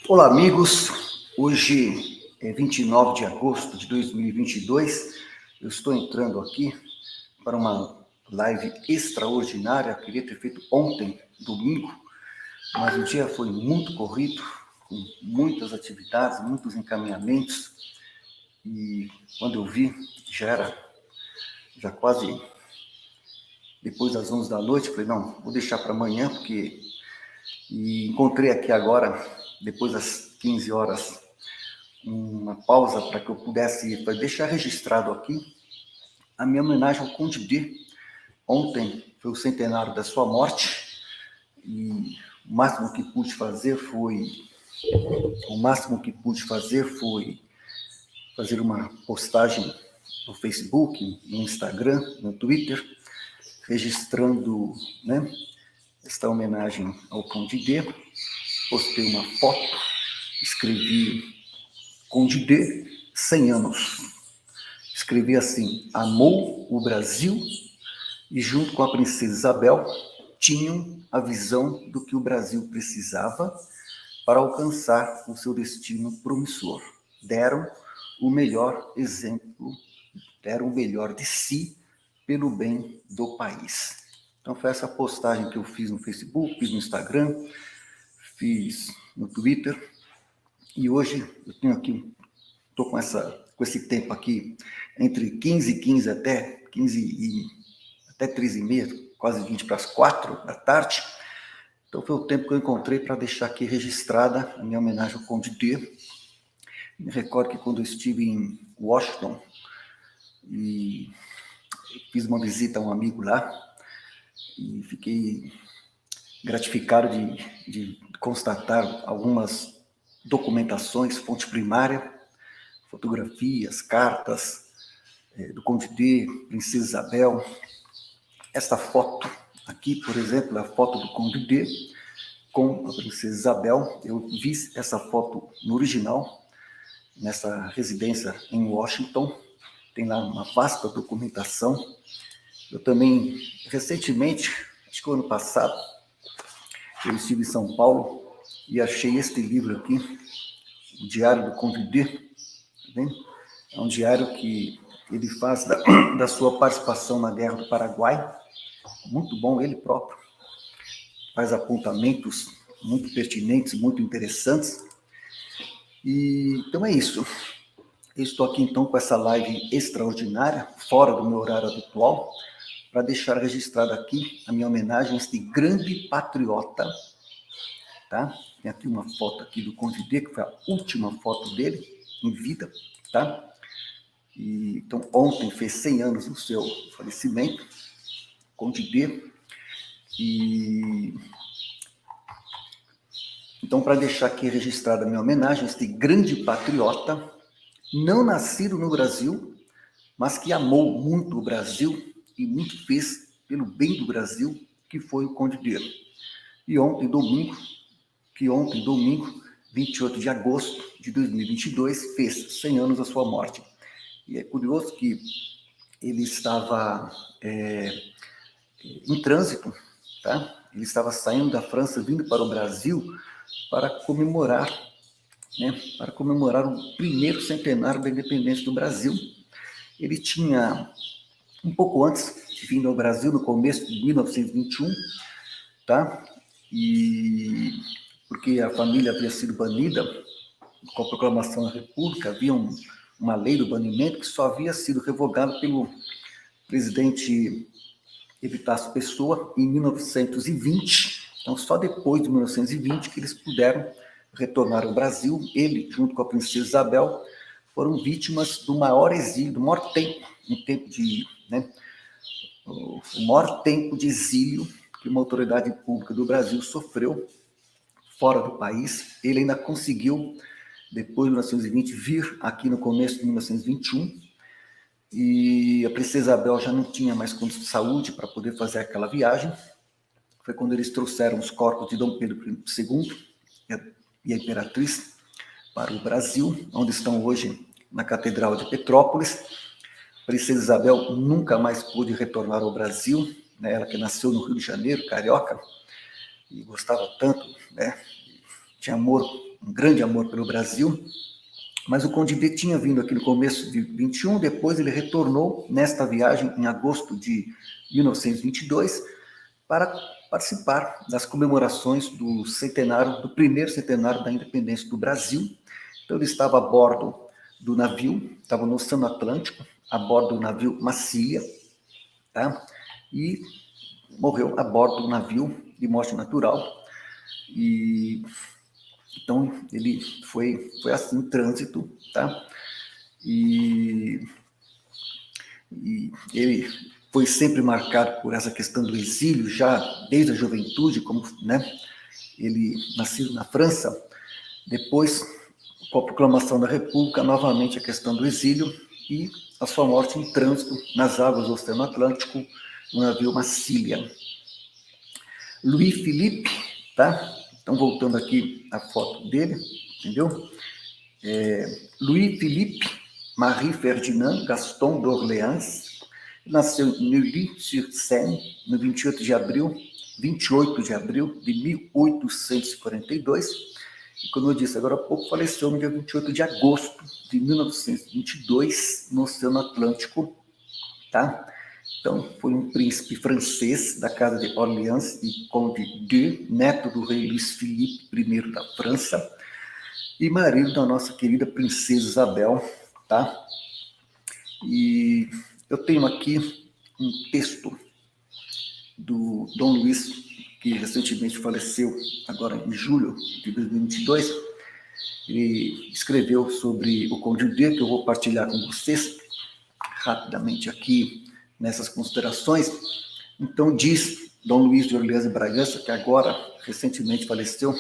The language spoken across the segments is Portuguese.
Olá, amigos. Hoje é 29 de agosto de 2022. Eu estou entrando aqui para uma live extraordinária. Eu queria ter feito ontem, domingo, mas o dia foi muito corrido, com muitas atividades, muitos encaminhamentos. E quando eu vi, já quase depois das 11 da noite. Falei, não, vou deixar para amanhã, porque... E encontrei aqui agora, depois das 15 horas, uma pausa para que eu pudesse deixar registrado aqui a minha homenagem ao Conde D. Ontem foi o centenário da sua morte e o máximo que pude fazer foi fazer uma postagem no Facebook, no Instagram, no Twitter, registrando, né, esta homenagem ao Conde D. Postei uma foto, escrevi Conde D, 100 anos. Escrevi assim: amou o Brasil e, junto com a princesa Isabel, tinham a visão do que o Brasil precisava para alcançar o seu destino promissor. Deram o melhor exemplo, deram o melhor de si pelo bem do país. Então foi essa postagem que eu fiz no Facebook, fiz no Instagram, fiz no Twitter, e hoje eu tenho aqui, estou com esse tempo aqui, entre 15 e 15 até 3h30, quase 20 para as 4 da tarde. Então foi o tempo que eu encontrei para deixar aqui registrada a minha homenagem ao Conde D. Me recordo que quando eu estive em Washington e fiz uma visita a um amigo lá, e fiquei gratificado de constatar algumas documentações, fonte primária, fotografias, cartas do Conde D, Princesa Isabel. Esta foto aqui, por exemplo, é a foto do Conde D com a Princesa Isabel. Eu vi essa foto no original, nessa residência em Washington. Tem lá uma vasta documentação. Eu também, recentemente, acho que o ano passado, eu estive em São Paulo e achei este livro aqui, o Diário do Conde D. Tá vendo? É um diário que ele faz da sua participação na Guerra do Paraguai. Muito bom, ele próprio faz apontamentos muito pertinentes, muito interessantes. E então é isso. Eu estou aqui então com essa live extraordinária, fora do meu horário habitual, para deixar registrado aqui a minha homenagem a este grande patriota, tá? Tem aqui uma foto aqui do Conde D, que foi a última foto dele em vida, tá? E, então ontem fez 100 anos do seu falecimento, Conde D. E então, para deixar aqui registrada a minha homenagem a este grande patriota, não nascido no Brasil, mas que amou muito o Brasil e muito fez pelo bem do Brasil, que foi o Conde D. E ontem, domingo, 28 de agosto de 2022, fez 100 anos da sua morte. E é curioso que ele estava em trânsito, tá? Ele estava saindo da França, vindo para o Brasil para comemorar o primeiro centenário da independência do Brasil. Ele tinha, um pouco antes, vindo ao Brasil, no começo de 1921, tá? E porque a família havia sido banida com a proclamação da República, havia uma lei do banimento que só havia sido revogada pelo presidente Epitácio Pessoa em 1920. Então, só depois de 1920 que eles puderam retornar ao Brasil. Ele, junto com a princesa Isabel, foram vítimas do maior exílio, do maior tempo, o maior tempo de exílio que uma autoridade pública do Brasil sofreu fora do país. Ele ainda conseguiu, depois de 1920, vir aqui no começo de 1921, e a princesa Isabel já não tinha mais condição de saúde para poder fazer aquela viagem. Foi quando eles trouxeram os corpos de Dom Pedro II e a Imperatriz para o Brasil, onde estão hoje na Catedral de Petrópolis. A princesa Isabel nunca mais pôde retornar ao Brasil, né? Ela que nasceu no Rio de Janeiro, carioca, e gostava tanto, né? Tinha amor um grande amor pelo Brasil, mas o Conde D tinha vindo aqui no começo de 21, depois ele retornou nesta viagem em agosto de 1922 para participar das comemorações do primeiro centenário da independência do Brasil. Então ele estava a bordo do navio, estava no Oceano Atlântico, a bordo do navio Massilia, tá? E morreu a bordo do navio de morte natural. E então ele foi assim em trânsito, tá? E ele foi sempre marcado por essa questão do exílio, já desde a juventude, como, né? Ele nasceu na França, depois, com a proclamação da República, novamente a questão do exílio e a sua morte em trânsito nas águas do Oceano Atlântico, no navio Massilia. Louis Philippe, tá? Então, voltando aqui a foto dele, entendeu? Louis Philippe Marie Ferdinand Gaston d'Orléans nasceu em Neuilly-sur-Seine, no 28 de abril de 1842, e como eu disse agora há pouco, faleceu no dia 28 de agosto de 1922, no Oceano Atlântico, tá? Então, foi um príncipe francês da casa de Orleans e Conde de, neto do rei Luís Filipe I da França, e marido da nossa querida princesa Isabel, tá? E eu tenho aqui um texto do Dom Luís, que recentemente faleceu, agora em julho de 2022, ele escreveu sobre o Conde D, que eu vou partilhar com vocês rapidamente aqui nessas considerações. Então, diz Dom Luís de Orleans e Bragança, que agora recentemente faleceu,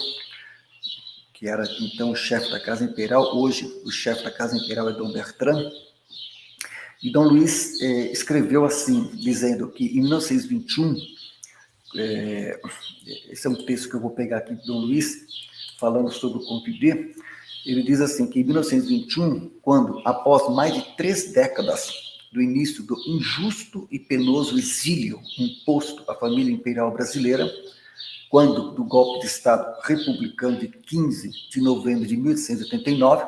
que era então o chefe da Casa Imperial, hoje o chefe da Casa Imperial é Dom Bertrand. E Dom Luís escreveu assim, dizendo que em 1921, esse é um texto que eu vou pegar aqui de Dom Luís, falando sobre o Conde D, ele diz assim, que em 1921, quando, após mais de 3 décadas do início do injusto e penoso exílio imposto à família imperial brasileira, quando do golpe de Estado republicano de 15 de novembro de 1889,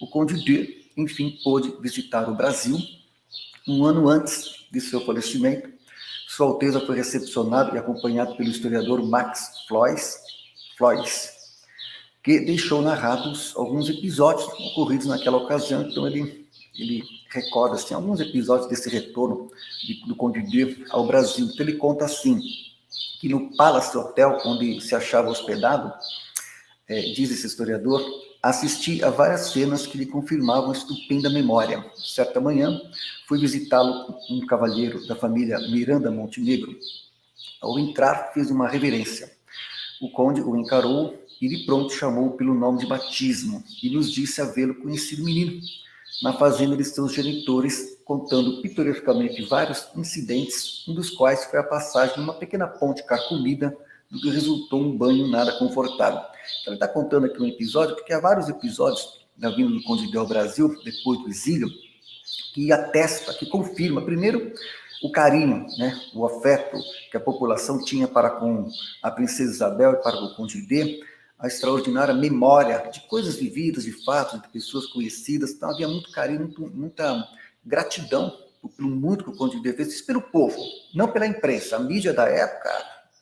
o Conde D, enfim, pôde visitar o Brasil. Um ano antes de seu falecimento, Sua Alteza foi recepcionado e acompanhado pelo historiador Max Flois, que deixou narrados alguns episódios ocorridos naquela ocasião. Então ele recorda assim, alguns episódios desse retorno do Conde D ao Brasil. Então ele conta assim, que no Palace Hotel, onde se achava hospedado, diz esse historiador, assisti a várias cenas que lhe confirmavam a estupenda memória. Certa manhã, fui visitá-lo, um cavalheiro da família Miranda Montenegro. Ao entrar, fez uma reverência. O conde o encarou e de pronto chamou pelo nome de batismo e nos disse havê-lo conhecido menino na fazenda de seus genitores, contando pitorescamente vários incidentes, um dos quais foi a passagem de uma pequena ponte carcomida, do que resultou um banho nada confortável. Então, ele está contando aqui um episódio, porque há vários episódios da vinda do Conde D ao Brasil, depois do exílio, que atesta, que confirma, primeiro, o carinho, né, o afeto que a população tinha para com a princesa Isabel e para com o Conde D, a extraordinária memória de coisas vividas, de fatos, de pessoas conhecidas. Então, havia muito carinho, muita gratidão pelo muito que o Conde D fez, isso pelo povo, não pela imprensa. A mídia da época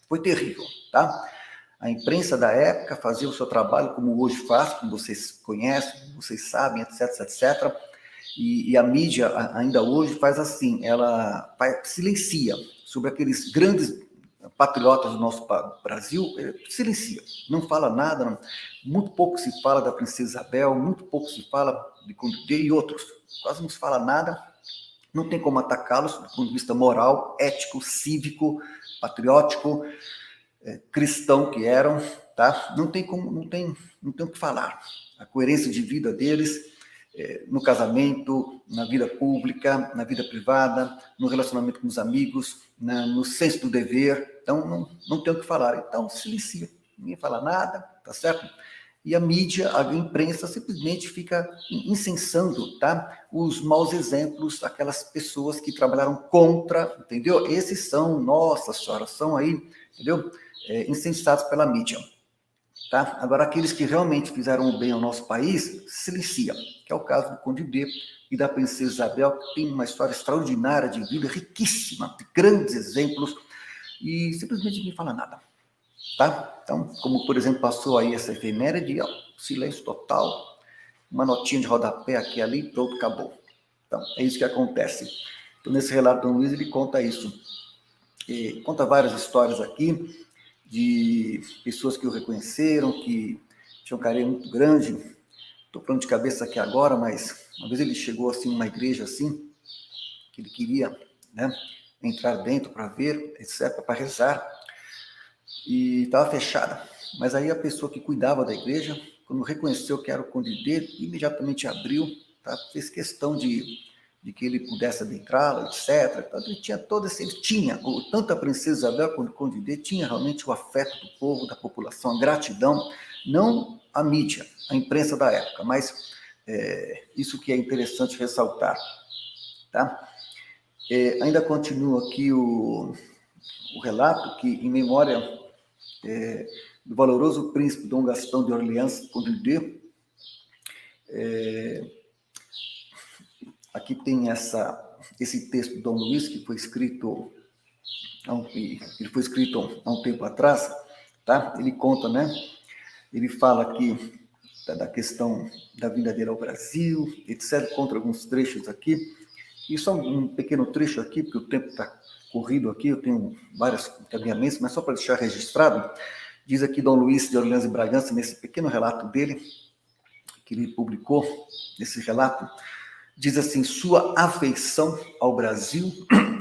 foi terrível, tá? A imprensa da época fazia o seu trabalho como hoje faz, como vocês conhecem, vocês sabem, etc, etc. E a mídia ainda hoje faz assim, ela silencia sobre aqueles grandes patriotas do nosso Brasil, silencia, não fala nada, não, muito pouco se fala da princesa Isabel, muito pouco se fala de Conde D e outros, quase não se fala nada, não tem como atacá-los do ponto de vista moral, ético, cívico, patriótico, cristão que eram, tá? Não tem o que falar. A coerência de vida deles, no casamento, na vida pública, na vida privada, no relacionamento com os amigos, no senso do dever. Então, não tem o que falar. Então, silencia. Ninguém fala nada, tá certo? E a mídia, a imprensa, simplesmente fica incensando, tá? Os maus exemplos, aquelas pessoas que trabalharam contra, entendeu? Esses são, nossa senhora, são aí, entendeu? Insensatos pela mídia. Tá? Agora, aqueles que realmente fizeram o bem ao nosso país, se silencia, que é o caso do Conde D e da Princesa Isabel, que tem uma história extraordinária de vida, riquíssima, de grandes exemplos, e simplesmente ninguém fala nada. Tá? Então, como, por exemplo, passou aí essa efeméride, ó, silêncio total, uma notinha de rodapé aqui e ali, pronto, acabou. Então, é isso que acontece. Então, nesse relato do Luiz, ele conta isso. E conta várias histórias aqui, de pessoas que o reconheceram, que tinham um carinho muito grande. Estou falando de cabeça aqui agora, mas uma vez ele chegou assim numa igreja assim, que ele queria, né, entrar dentro para ver, etc., para rezar, e estava fechada. Mas aí a pessoa que cuidava da igreja, quando reconheceu que era o Conde D, imediatamente abriu, tá? Fez questão de que ele pudesse adentrá-la, etc. Então, ele tinha todo esse, ele tinha, tanto a Princesa Isabel quanto o Conde D, tinha realmente o afeto do povo, da população, a gratidão, não a mídia, a imprensa da época, mas isso que é interessante ressaltar. Tá? Ainda continua aqui o relato que, em memória do valoroso príncipe Dom Gastão de Orleans, Conde D, aqui tem esse texto do Dom Luís, que foi escrito há um tempo atrás, tá? Ele conta, né? Ele fala aqui da questão da vinda dele ao Brasil, etc. Conta alguns trechos aqui. E só um pequeno trecho aqui, porque o tempo está corrido aqui, eu tenho vários encaminhamentos, mas só para deixar registrado, diz aqui Dom Luís de Orleans e Bragança, nesse pequeno relato dele, que ele publicou, nesse relato, diz assim: sua afeição ao Brasil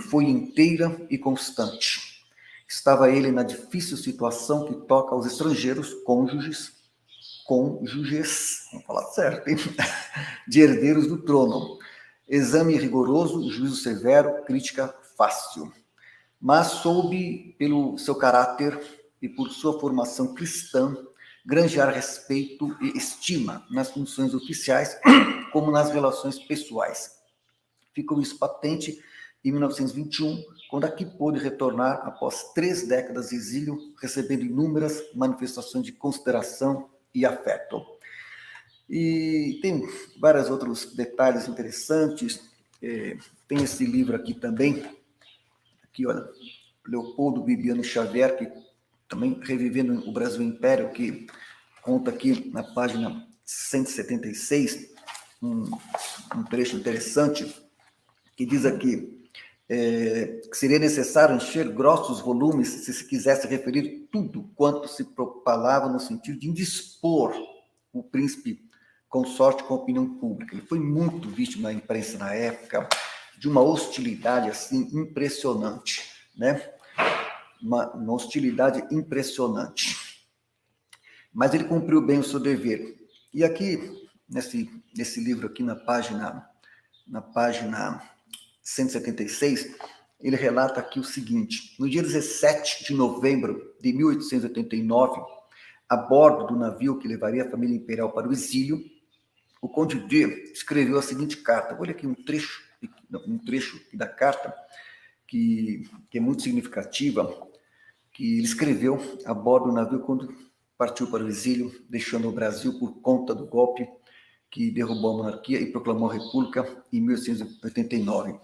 foi inteira e constante. Estava ele na difícil situação que toca aos estrangeiros, cônjuges, vamos falar certo, hein? De herdeiros do trono. Exame rigoroso, juízo severo, crítica fácil. Mas soube, pelo seu caráter e por sua formação cristã, granjear respeito e estima nas funções oficiais como nas relações pessoais. Ficou isso patente em 1921, quando aqui pôde retornar após 3 décadas de exílio, recebendo inúmeras manifestações de consideração e afeto. E tem vários outros detalhes interessantes. Tem esse livro aqui também, aqui, olha, Leopoldo Bibiano Xavier, que também revivendo o Brasil Império, que conta aqui na página 176, um trecho interessante, que diz aqui que seria necessário encher grossos volumes se se quisesse referir tudo quanto se propalava no sentido de indispor o príncipe consorte com a opinião pública. Ele foi muito visto na imprensa na época, de uma hostilidade assim impressionante, né? Uma hostilidade impressionante. Mas ele cumpriu bem o seu dever. E aqui, nesse livro aqui, na página 176, ele relata aqui o seguinte: no dia 17 de novembro de 1889, a bordo do navio que levaria a família imperial para o exílio, o Conde D escreveu a seguinte carta. Olha aqui um trecho da carta que é muito significativa, que ele escreveu a bordo do navio quando partiu para o exílio, deixando o Brasil por conta do golpe que derrubou a monarquia e proclamou a república em 1889.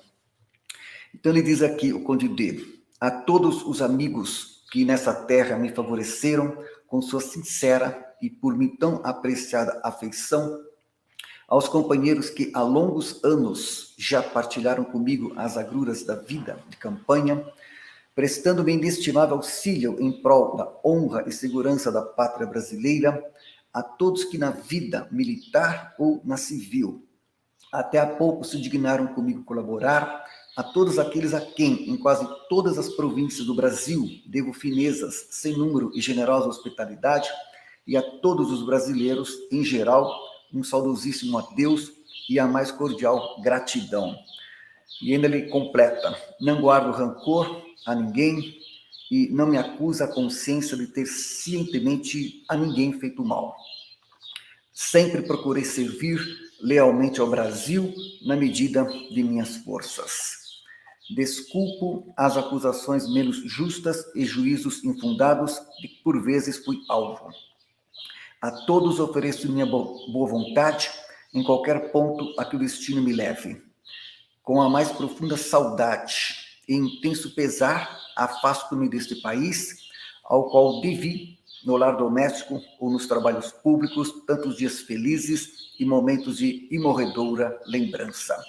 Então ele diz aqui, o Conde D: a todos os amigos que nessa terra me favoreceram com sua sincera e por mim tão apreciada afeição, aos companheiros que há longos anos já partilharam comigo as agruras da vida de campanha, prestando-me inestimável auxílio em prol da honra e segurança da pátria brasileira, a todos que na vida militar ou na civil até há pouco se dignaram comigo colaborar, a todos aqueles a quem, em quase todas as províncias do Brasil, devo finezas sem número e generosa hospitalidade, e a todos os brasileiros, em geral, um saudosíssimo adeus e a mais cordial gratidão. E ainda ele completa: não guardo rancor a ninguém e não me acusa a consciência de ter cientemente a ninguém feito mal. Sempre procurei servir lealmente ao Brasil na medida de minhas forças. Desculpo as acusações menos justas e juízos infundados de que por vezes fui alvo. A todos ofereço minha boa vontade, em qualquer ponto a que o destino me leve. Com a mais profunda saudade e intenso pesar, afasto-me deste país, ao qual devi, no lar doméstico ou nos trabalhos públicos, tantos dias felizes e momentos de imorredoura lembrança.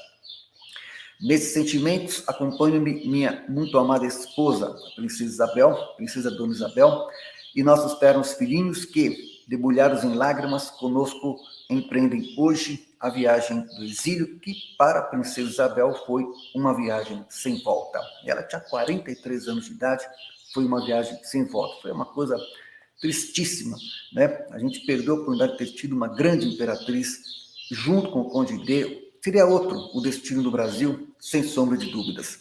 Nesses sentimentos, acompanha-me minha muito amada esposa, a princesa Isabel, princesa Dona Isabel, e nossos ternos filhinhos que, debulhados em lágrimas, conosco empreendem hoje a viagem do exílio, que para a princesa Isabel foi uma viagem sem volta. Ela tinha 43 anos de idade, foi uma viagem sem volta. Foi uma coisa tristíssima, né? A gente perdeu a oportunidade de ter tido uma grande imperatriz junto com o Conde D. Seria outro o destino do Brasil, sem sombra de dúvidas.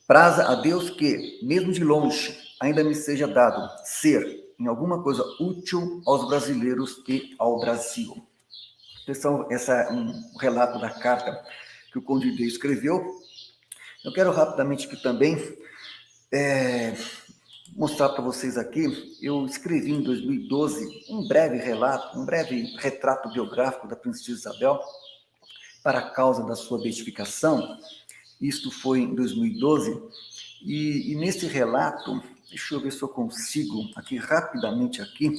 Praza a Deus que, mesmo de longe, ainda me seja dado ser em alguma coisa útil aos brasileiros e ao Brasil. Pessoal, esse é um relato da carta que o Conde D escreveu. Eu quero rapidamente aqui também mostrar para vocês aqui. Eu escrevi em 2012 um breve relato, um breve retrato biográfico da princesa Isabel para a causa da sua beatificação. Isto foi em 2012. E nesse relato, deixa eu ver se eu consigo aqui rapidamente aqui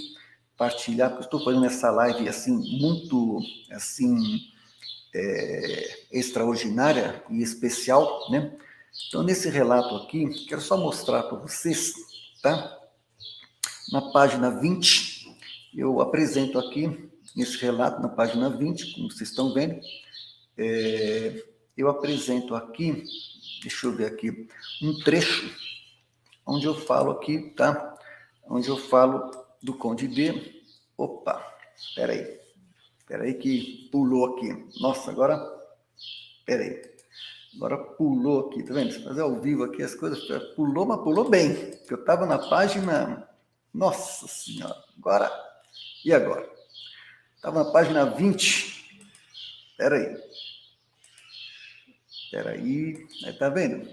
partilhar, porque eu estou fazendo essa live assim muito assim extraordinária e especial, né? Então nesse relato aqui, quero só mostrar para vocês, tá? Na página 20, eu apresento aqui nesse relato, na página 20, como vocês estão vendo, eu apresento aqui, deixa eu ver aqui, um trecho onde eu falo aqui, tá? Onde eu falo do Conde D. Opa, peraí que pulou aqui. Nossa, agora, peraí. Agora pulou aqui, tá vendo? Se fazer ao vivo aqui as coisas, pulou, mas pulou bem. Porque eu estava na página, nossa senhora, e agora? Estava na página 20. Peraí, tá vendo?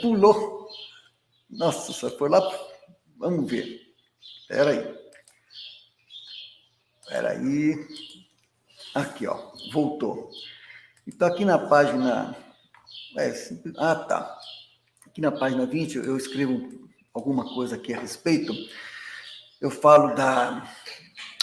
Pulou. Nossa, só foi lá. Vamos ver. Peraí. Aqui, ó. Voltou. Então, aqui na página... tá. Aqui na página 20, eu escrevo alguma coisa aqui a respeito. Eu falo da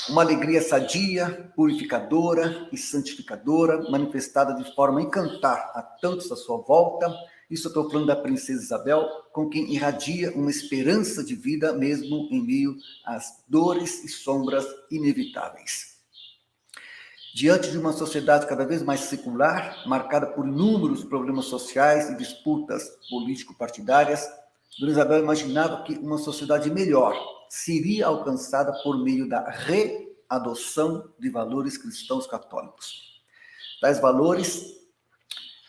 uma alegria sadia, purificadora e santificadora, manifestada de forma a encantar a tantos à sua volta. Isso eu estou falando da princesa Isabel, com quem irradia uma esperança de vida, mesmo em meio às dores e sombras inevitáveis. Diante de uma sociedade cada vez mais secular, marcada por inúmeros problemas sociais e disputas político-partidárias, Dona Isabel imaginava que uma sociedade melhor seria alcançada por meio da readoção de valores cristãos católicos. Tais valores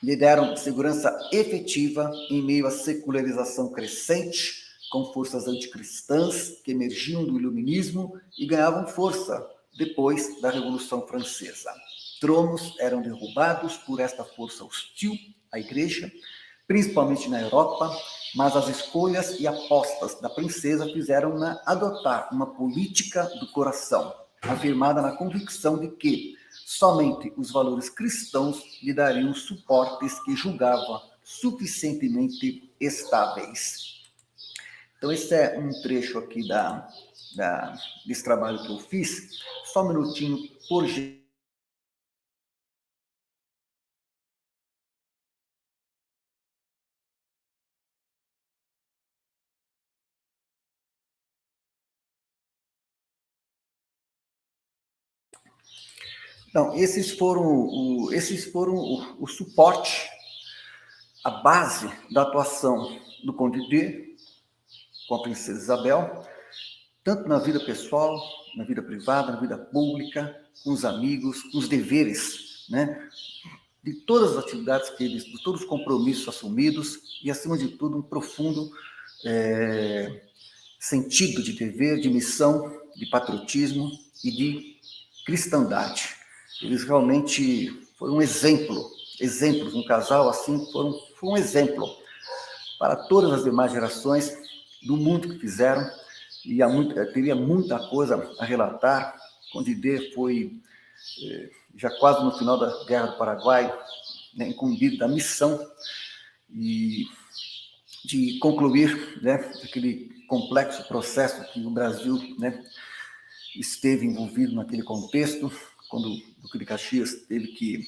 lhe deram segurança efetiva em meio à secularização crescente, com forças anticristãs que emergiam do iluminismo e ganhavam força depois da Revolução Francesa. Tronos eram derrubados por esta força hostil à Igreja, principalmente na Europa, mas as escolhas e apostas da princesa fizeram-na adotar uma política do coração, afirmada na convicção de que somente os valores cristãos lhe dariam suportes que julgava suficientemente estáveis. Então, esse é um trecho aqui desse trabalho que eu fiz. Só um minutinho, por gentileza. Então, esses foram o suporte, a base da atuação do Conde D com a princesa Isabel, tanto na vida pessoal, na vida privada, na vida pública, com os amigos, com os deveres, né? De todas as atividades de todos os compromissos assumidos e, acima de tudo, um profundo sentido de dever, de missão, de patriotismo e de cristandade. Eles realmente foram um exemplos, um casal assim, foi um exemplo para todas as demais gerações do mundo que fizeram, e teria muita coisa a relatar. Condé foi, já quase no final da Guerra do Paraguai, né, incumbido da missão e de concluir, né, aquele complexo processo que o Brasil, né, esteve envolvido naquele contexto, quando o Duque de Caxias teve que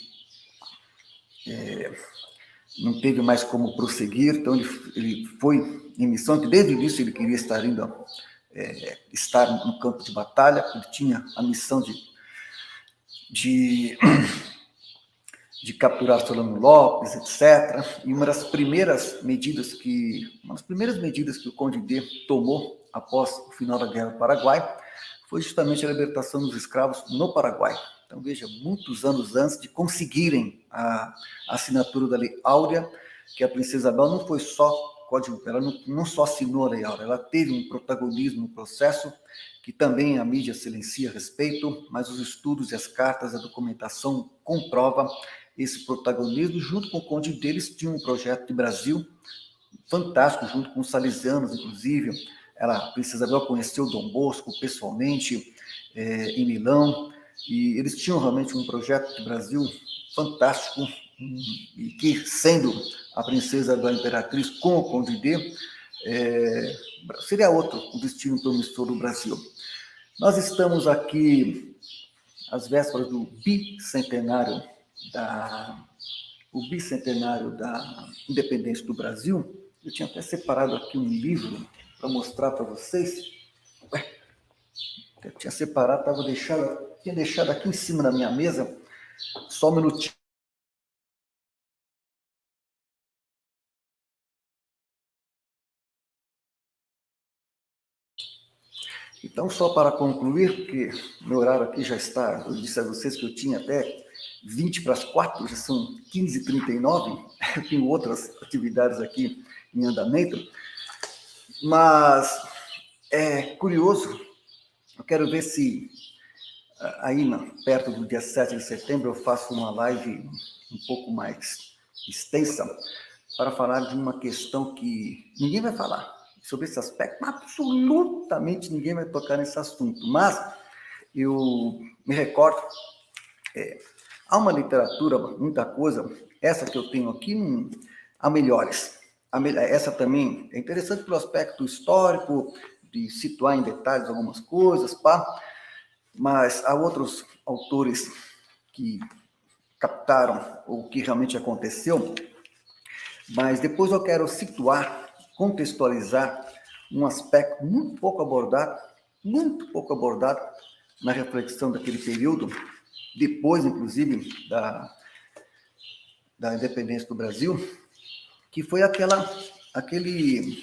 não teve mais como prosseguir, então ele foi em missão, que desde o início ele queria estar no campo de batalha, ele tinha a missão de capturar Solano Lopes, etc. E uma das primeiras medidas que o Condé tomou após o final da Guerra do Paraguai foi justamente a libertação dos escravos no Paraguai. Então, veja, muitos anos antes de conseguirem a assinatura da Lei Áurea, que a Princesa Isabel não foi só ela não só assinou a Lei Áurea, ela teve um protagonismo no processo, que também a mídia silencia a respeito, mas os estudos e as cartas, a documentação comprova esse protagonismo. Junto com o Conde deles tinha um projeto de Brasil fantástico, junto com os salesianos, inclusive. A Princesa Isabel conheceu Dom Bosco pessoalmente em Milão, e eles tinham realmente um projeto de Brasil fantástico, e que, sendo a Princesa Isabel Imperatriz com o Conde D, seria outro o destino promissor do Brasil. Nós estamos aqui às vésperas do bicentenário da independência do Brasil. Eu tinha até separado aqui um livro para mostrar para vocês. Eu tinha separado, tinha deixado aqui em cima da minha mesa. Só um minutinho. Então, só para concluir, porque meu horário aqui já está, eu disse a vocês que eu tinha até 4:20, já são 15h39, eu tenho outras atividades aqui em andamento, mas é curioso, eu quero ver se aí perto do dia 7 de setembro eu faço uma live um pouco mais extensa para falar de uma questão que ninguém vai falar sobre esse aspecto, absolutamente ninguém vai tocar nesse assunto, mas eu me recordo, há uma literatura, muita coisa, essa que eu tenho aqui, há melhores. Essa também é interessante pelo aspecto histórico, de situar em detalhes algumas coisas, mas há outros autores que captaram o que realmente aconteceu, mas depois eu quero situar, contextualizar um aspecto muito pouco abordado na reflexão daquele período, depois, inclusive, da independência do Brasil, que foi aquele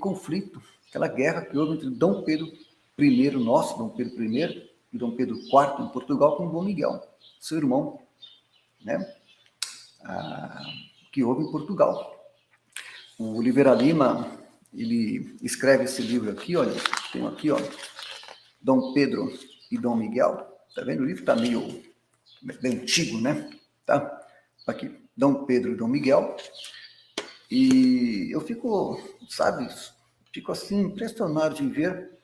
conflito, aquela guerra que houve entre Dom Pedro I, Dom Pedro I, e Dom Pedro IV em Portugal, com Dom Miguel, seu irmão, né? Que houve em Portugal. O Oliveira Lima, ele escreve esse livro aqui, olha, tem aqui, ó, Dom Pedro e Dom Miguel, tá vendo? O livro está meio bem antigo, né? Tá? Aqui, Dom Pedro e Dom Miguel, e eu fico assim, impressionado de ver,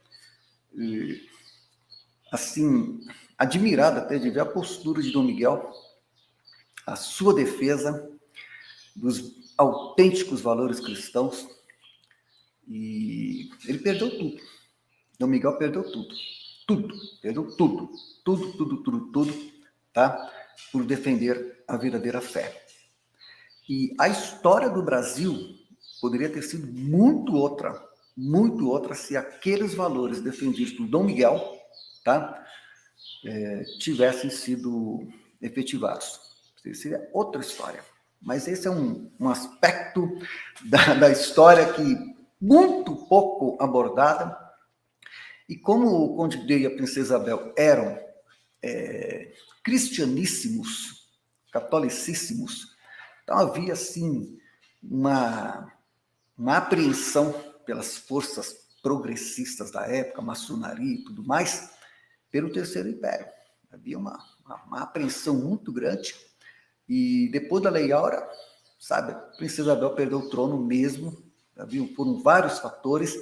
assim, admirado até de ver a postura de Dom Miguel, a sua defesa dos autênticos valores cristãos, e ele perdeu tudo. Dom Miguel perdeu perdeu tudo, tá? Por defender a verdadeira fé. E a história do Brasil poderia ter sido muito outra se aqueles valores defendidos por Dom Miguel, tá? Tivessem sido efetivados. Seria outra história. Mas esse é um aspecto da história que muito pouco abordada. E como o Conde D e a Princesa Isabel eram cristianíssimos, catolicíssimos, então havia, assim, uma apreensão pelas forças progressistas da época, maçonaria e tudo mais, pelo Terceiro Império. Havia uma apreensão muito grande. E depois da Lei Áurea, sabe, a Princesa Isabel perdeu o trono mesmo. Foram vários fatores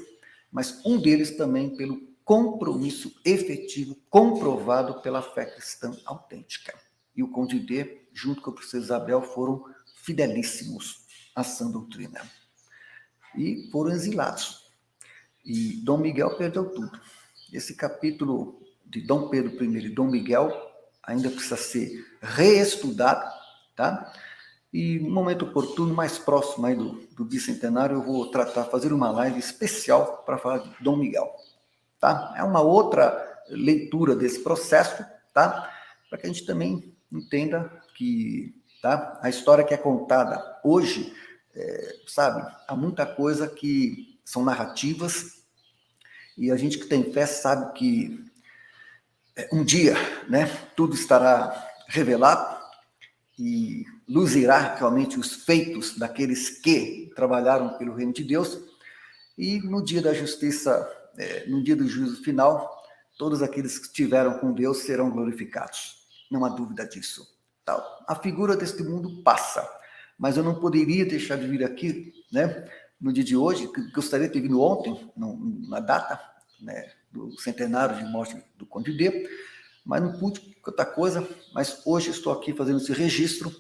mas um deles também pelo compromisso efetivo, comprovado pela fé cristã autêntica. E o Conde D, junto com a princesa Isabel, foram fidelíssimos à sã doutrina. E foram exilados. E Dom Miguel perdeu tudo. Esse capítulo de Dom Pedro I e Dom Miguel ainda precisa ser reestudado, tá? E no momento oportuno, mais próximo aí do bicentenário, eu vou fazer uma live especial para falar de Dom Miguel, tá? É uma outra leitura desse processo, tá? Para que a gente também entenda que, tá? A história que é contada hoje, sabe, há muita coisa que são narrativas, e a gente que tem fé sabe que um dia, né, tudo estará revelado e luzirá realmente os feitos daqueles que trabalharam pelo reino de Deus, e no dia da justiça, no dia do juízo final, todos aqueles que estiveram com Deus serão glorificados. Não há dúvida disso. A figura deste mundo passa, mas eu não poderia deixar de vir aqui, né, no dia de hoje, que gostaria de ter vindo ontem, na data, né, do centenário de morte do Conde D, mas não pude, outra coisa, mas hoje estou aqui fazendo esse registro,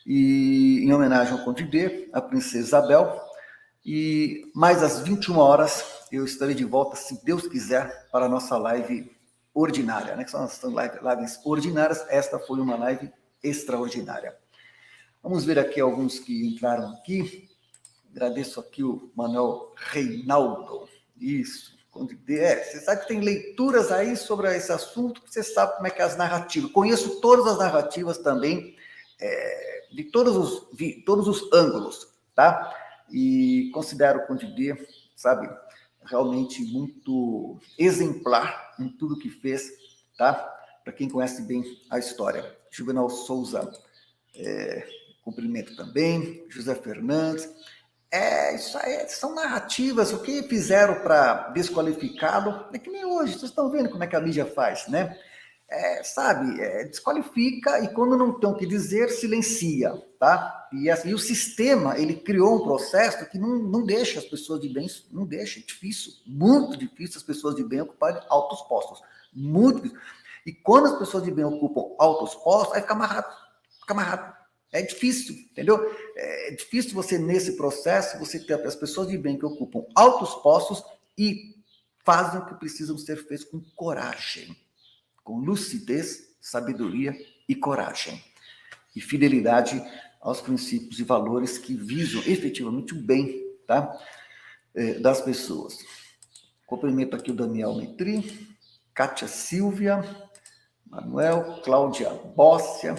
e em homenagem ao Conde D, à princesa Isabel, e mais às 21 horas eu estarei de volta, se Deus quiser, para a nossa live ordinária, né, que são as lives ordinárias. Esta foi uma live extraordinária. Vamos ver aqui alguns que entraram aqui. Agradeço aqui o Manuel Reinaldo. Isso. Você sabe que tem leituras aí sobre esse assunto, você sabe como é que é as narrativas. Conheço todas as narrativas também, de todos os ângulos, tá? E considero o Conde D, sabe, realmente muito exemplar em tudo que fez, tá? Para quem conhece bem a história. Juvenal Souza, cumprimento também. José Fernandes. Isso aí são narrativas. O que fizeram para desqualificá-lo é que nem hoje. Vocês estão vendo como é que a mídia faz, né? Sabe, desqualifica, e quando não tem o que dizer, silencia, tá? E assim, o sistema, ele criou um processo que não deixa as pessoas de bem, não deixa, é difícil, muito difícil as pessoas de bem ocuparem altos postos, muito difícil. E quando as pessoas de bem ocupam altos postos, aí fica amarrado. É difícil, entendeu? É difícil você, nesse processo, você ter as pessoas de bem que ocupam altos postos e fazem o que precisam ser feitos com coragem, com lucidez, sabedoria e coragem. E fidelidade aos princípios e valores que visam efetivamente o bem, tá? Das pessoas. Cumprimento aqui o Daniel Metri, Kátia Silvia, Manuel, Cláudia Bócia,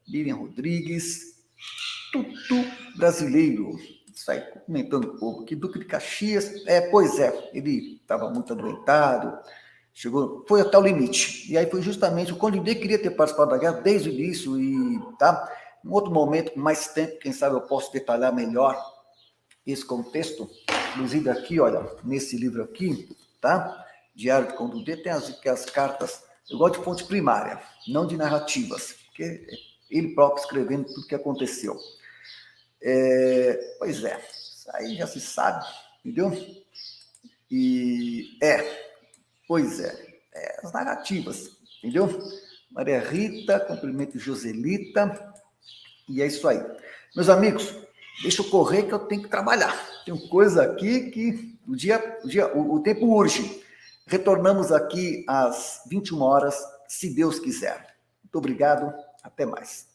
Miriam Rodrigues, Tutu Brasileiro. Isso aí, comentando um pouco aqui. Duque de Caxias, pois é, ele estava muito adoentado, foi até o limite. E aí foi justamente o Conde D queria ter participado da guerra desde o início, e tá? Em outro momento, com mais tempo, quem sabe eu posso detalhar melhor esse contexto. Inclusive aqui, olha, nesse livro aqui, tá? Diário de Conde D, tem as cartas. Eu gosto de fonte primária, não de narrativas, porque ele próprio escrevendo tudo que aconteceu. Pois é, isso aí já se sabe, entendeu? E pois as narrativas, entendeu? Maria Rita, cumprimento Joselita, e é isso aí. Meus amigos, deixa eu correr que eu tenho que trabalhar. Tem coisa aqui que o tempo urge. Retornamos aqui às 21 horas, se Deus quiser. Muito obrigado, até mais.